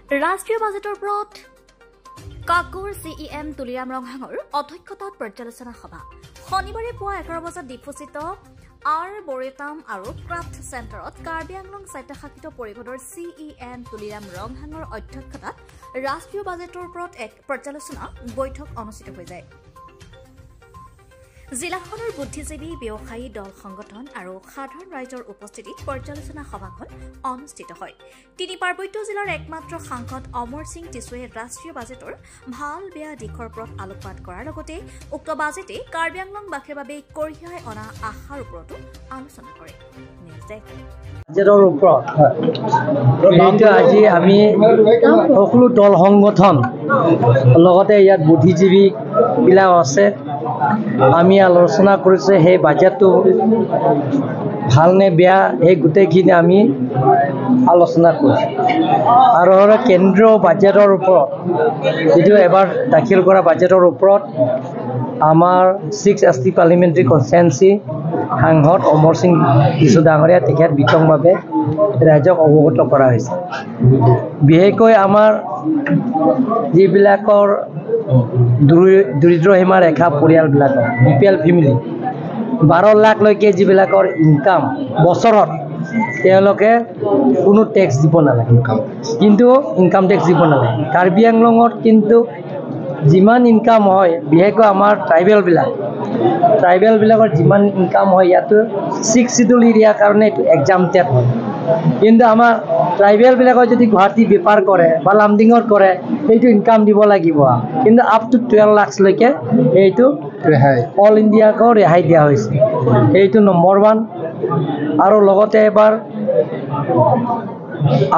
ৰাষ্ট্ৰীয় বাজেটৰ ওপৰত কাকুৰ CEM তুলিৰাম ৰংহাঙৰ অধ্যক্ষতাত পৰ্যালোচনা সভা শনিবাৰে পুৱা 11 বজাত ডিফুস্থিত আৰ বৰেটাম আৰু ক্ৰাফ্ট চেণ্টাৰত কাৰ্বি আংলং স্বায়ত্তশাসিত পৰিষদৰ CEM তুলিৰাম ৰংহাঙৰ অধ্যক্ষতাত ৰাষ্ট্ৰীয় বাজেটৰ ওপৰত এক পৰ্যালোচনা বৈঠক অনুষ্ঠিত হৈ যায়। জিলাখনৰ বুদ্ধিজীৱী ব্যৱসায়ী দল সংগঠন আৰু সাধাৰণ ৰাইজৰ উপস্থিতিত পৰ্যালোচনা সভাখন অনুষ্ঠিত হয়। তিনি পাৰ্বত্য জিলাৰ একমাত্ৰ সাংসদ অমৰ সিং টিছুৱে ৰাষ্ট্ৰীয় বাজেটৰ ভাল বেয়া দিশৰ ওপৰত আলোকপাত কৰাৰ লগতে উক্ত বাজেটে কাৰ্বি আংলংবাসীৰ বাবে কঢ়িয়াই অনা আশাৰ ওপৰতো আলোচনা কৰে। বাজেটৰ ওপৰত আজি আমি সকলো দল সংগঠন লগতে ইয়াত বুদ্ধিজীৱীবিলাক আছে, আমি আলোচনা কৰিছোঁ সেই বাজেটটো ভাল নে বেয়া সেই গোটেইখিনি আমি আলোচনা কৰিছোঁ। আৰু কেন্দ্ৰীয় বাজেটৰ ওপৰত যিটো এবাৰ দাখিল কৰা বাজেটৰ ওপৰত আমাৰ 6 ST পাৰ্লিমেণ্টাৰী কনষ্টিটুৱেঞ্চি সাংসদ অমৰ সিং টিছু ডাঙৰীয়া তেখেত বিতংভাৱে ৰাইজক অৱগত কৰা হৈছে। বিশেষকৈ আমাৰ যিবিলাকৰ দৰিদ্ৰ সীমা ৰেখা পৰিয়ালবিলাকৰ BPL ফেমিলি 12 লাখলৈকে যিবিলাকৰ ইনকাম বছৰত তেওঁলোকে কোনো টেক্স দিব নালাগে, কিন্তু ইনকাম টেক্স দিব নালাগে। কাৰ্বি আংলঙত কিন্তু যিমান ইনকাম হয়, বিশেষকৈ আমাৰ ট্ৰাইবেলবিলাকৰ যিমান ইনকাম হয় ইয়াতো 6 শিডিউল এৰিয়াৰ কাৰণে এইটো এক্সামটেড হয়। কিন্তু আমাৰ ট্ৰাইবেলবিলাকৰ যদি গুৱাহাটী বেপাৰ কৰে বা লামডিঙত কৰে সেইটো ইনকাম দিব লাগিব, কিন্তু আপ টু 12 লাখলৈকে এইটো অল ইণ্ডিয়াকো ৰেহাই দিয়া হৈছে। এইটো নম্বৰ 1। আৰু লগতে এবাৰ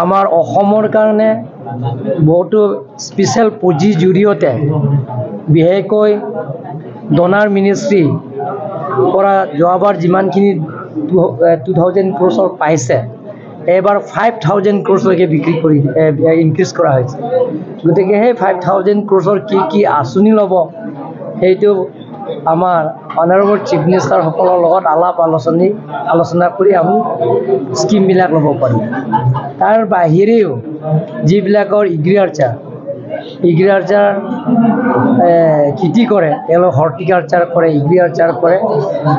আমাৰ অসমৰ কাৰণে বহুতো স্পেচিয়েল পুঁজিৰ জৰিয়তে বিশেষকৈ ডনাৰ মিনিষ্ট্ৰী পৰা যোৱাবাৰ যিমানখিনি 2000 ক্ৰ'ৰ পাইছে এইবাৰ 5000 ক্ৰ'ৰলৈকে ইনক্ৰিজ কৰা হৈছে। গতিকে সেই 5000 ক্ৰ'ৰৰ কি আঁচনি ল'ব সেইটো আমাৰ অনাৰেবল চিফ মিনিষ্টাৰসকলৰ লগত আলোচনা কৰি আমি স্কিমবিলাক ল'ব পাৰিম। তাৰ বাহিৰেও যিবিলাকৰ এগ্ৰিকালচাৰ খেতি কৰে, তেওঁলোক হৰ্টিকালচাৰ কৰে, এগ্ৰিকালচাৰ কৰে,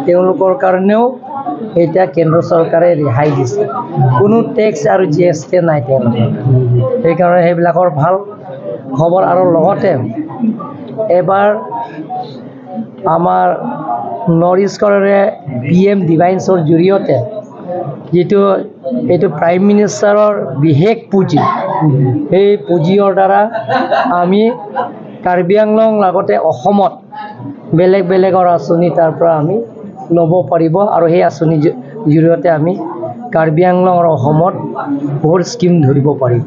তেওঁলোকৰ কাৰণেও এতিয়া কেন্দ্ৰ চৰকাৰে ৰেহাই দিছে, কোনো টেক্স আৰু GST নাই তেওঁলোকৰ। সেইকাৰণে সেইবিলাকৰ ভাল খবৰ। আৰু লগতে এবাৰ আমাৰ নৰ্থ ইষ্টৰে PM ডিভাইন্সৰ জৰিয়তে এইটো প্ৰাইম মিনিষ্টাৰৰ বিশেষ পুঁজি, সেই পুঁজিৰ দ্বাৰা আমি কাৰ্বি আংলং লগতে অসমত বেলেগৰ আঁচনি তাৰ পৰা আমি ল'ব পাৰিব। আৰু সেই আঁচনিৰ জৰিয়তে আমি কাৰ্বি আংলং আৰু অসমত বহুত স্কিম ধৰিব পাৰিব।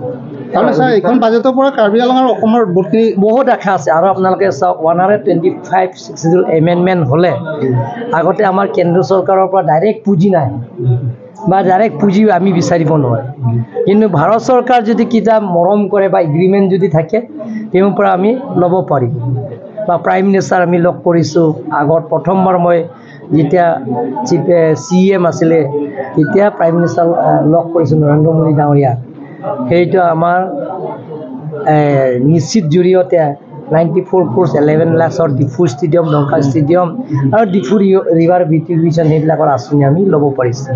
আৰু ছাৰ এইখন বাজেটৰ পৰা কাৰ্বি আংলং আৰু অসমৰ বহুত আশা আছে। আৰু আপোনালোকে চাওক 125 শিডিউল এমেণ্ডমেণ্ট হ'লে আগতে আমাৰ কেন্দ্ৰ চৰকাৰৰ পৰা ডাইৰেক্ট পুঁজি নাই বা ডাইৰেক্ট পুঁজি আমি বিচাৰিব নোৱাৰোঁ, কিন্তু ভাৰত চৰকাৰ যদি কিতাপ মৰম কৰে বা এগ্ৰিমেণ্ট যদি থাকে তেওঁৰ পৰা আমি ল'ব পাৰিম। বা প্ৰাইম মিনিষ্টাৰ আমি লগ কৰিছোঁ আগত, প্ৰথমবাৰ মই যেতিয়া CEM আছিলে তেতিয়া প্ৰাইম মিনিষ্টাৰ লগ কৰিছোঁ নৰেন্দ্ৰ মোদী ডাঙৰীয়া। সেইটো আমাৰ নিশ্চিত জৰিয়তে 94 ক্ৰ'ৰ 11 লাখৰ ডিফু ষ্টেডিয়াম, ডংকা ষ্টেডিয়াম আৰু ডিফু ৰিভাৰ বিউটিফিকেশ্যন সেইবিলাকৰ আঁচনি আমি ল'ব পাৰিছোঁ।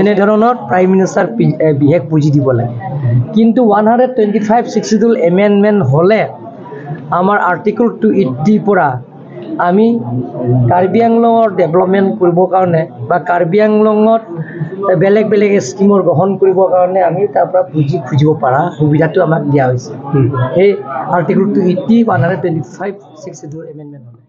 এনেধৰণৰ প্ৰাইম মিনিষ্টাৰ বিশেষ পুঁজি দিব লাগে। কিন্তু 125 শিডিউল এমেণ্ডমেণ্ট হ'লে আমাৰ আৰ্টিকল 280 পৰা আমি কাৰ্বি আংলঙৰ ডেভেলপমেণ্ট কৰিবৰ কাৰণে বা কাৰ্বি আংলঙত বেলেগ স্কিমৰ গ্ৰহণ কৰিবৰ কাৰণে আমি তাৰ পৰা পুঁজি খুজিব পৰা সুবিধাটো আমাক দিয়া হৈছে। সেই আৰ্টিকল 280 125 শিডিউল এমেণ্ডমেণ্ট হ'লে